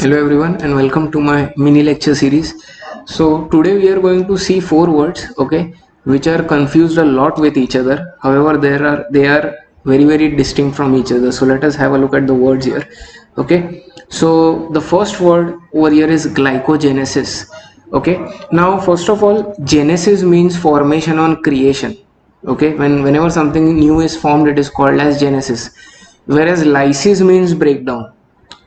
Hello everyone and welcome to my mini lecture series. So today we are going to see four words, okay, which are confused a lot with each other. However, they are very distinct from each other. So let us have a look at the words here. Okay. So the first word over here is glycogenesis. Okay. Now first of all, genesis means formation or creation. Okay. Whenever something new is formed, it is called as genesis. Whereas lysis means breakdown.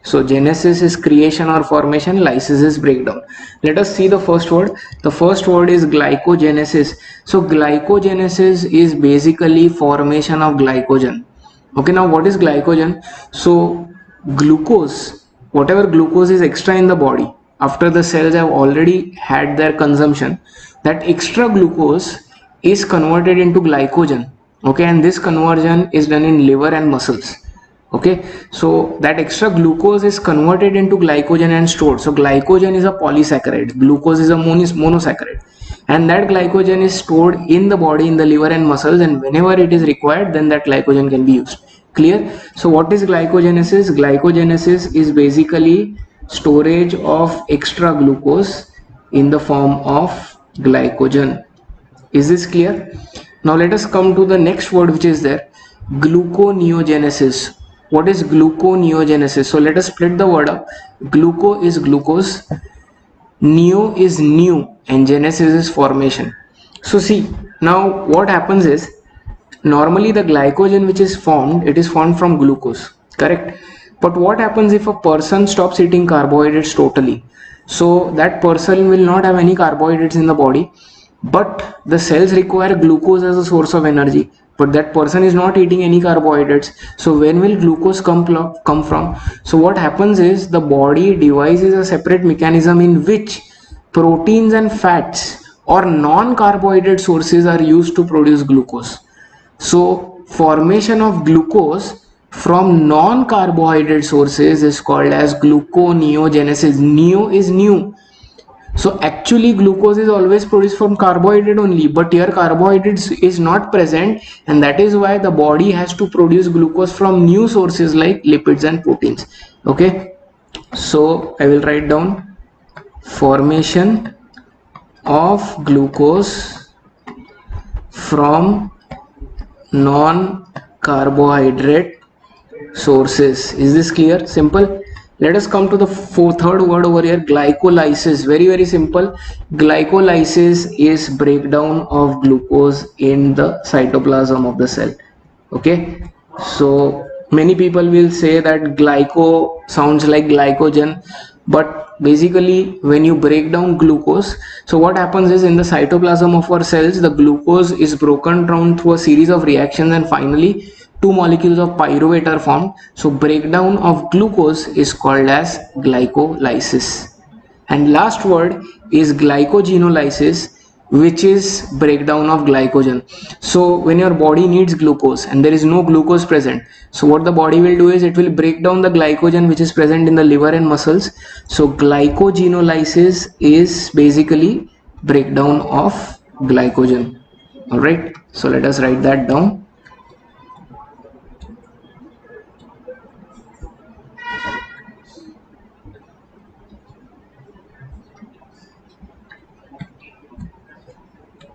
So genesis is creation or formation, lysis is breakdown. Let us see the first word. The first word is glycogenesis. So glycogenesis is basically formation of glycogen. Okay, now what is glycogen? So glucose, whatever glucose is extra in the body, after the cells have already had their consumption, that extra glucose is converted into glycogen. Okay, and this conversion is done in liver and muscles. Okay, so that extra glucose is converted into glycogen and stored. So glycogen is a polysaccharide, glucose is a monosaccharide, and that glycogen is stored in the body, in the liver and muscles, and whenever it is required, then that glycogen can be used. Clear? So what is glycogenesis? Glycogenesis is basically storage of extra glucose in the form of glycogen. Is this clear? Now let us come to the next word which is there, gluconeogenesis. What is gluconeogenesis? So let us split the word up. Gluco is glucose, neo is new, and genesis is formation. So see, now what happens is, normally the glycogen which is formed, it is formed from glucose, correct? But what happens if a person stops eating carbohydrates totally? So that person will not have any carbohydrates in the body, but the cells require glucose as a source of energy, but that person is not eating any carbohydrates. So when will glucose come from? So what happens is, the body devises a separate mechanism in which proteins and fats or non-carbohydrate sources are used to produce glucose. So formation of glucose from non-carbohydrate sources is called as gluconeogenesis. Neo is new. So actually glucose is always produced from carbohydrate only, but here carbohydrates is not present, and that is why the body has to produce glucose from new sources like lipids and proteins. Okay, so I will write down formation of glucose from non-carbohydrate sources. Is this clear? Simple. Let us come to the third word over here, glycolysis. Very simple. Glycolysis is breakdown of glucose in the cytoplasm of the cell. Okay, so many people will say that glyco sounds like glycogen, but basically when you break down glucose, so what happens is, in the cytoplasm of our cells, the glucose is broken down through a series of reactions, and finally two molecules of pyruvate are formed. So breakdown of glucose is called as glycolysis. And last word is glycogenolysis, which is breakdown of glycogen. So when your body needs glucose and there is no glucose present, so what the body will do is, it will break down the glycogen which is present in the liver and muscles. So glycogenolysis is basically breakdown of glycogen. All right, so let us write that down.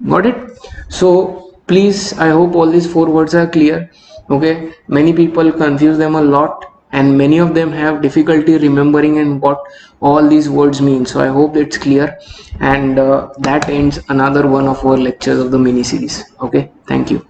Got it? So please, I hope all these four words are clear. Okay, many people confuse them a lot, and many of them have difficulty remembering and what all these words mean. So I hope it's clear, and that ends another one of our lectures of the mini series. Okay, thank you.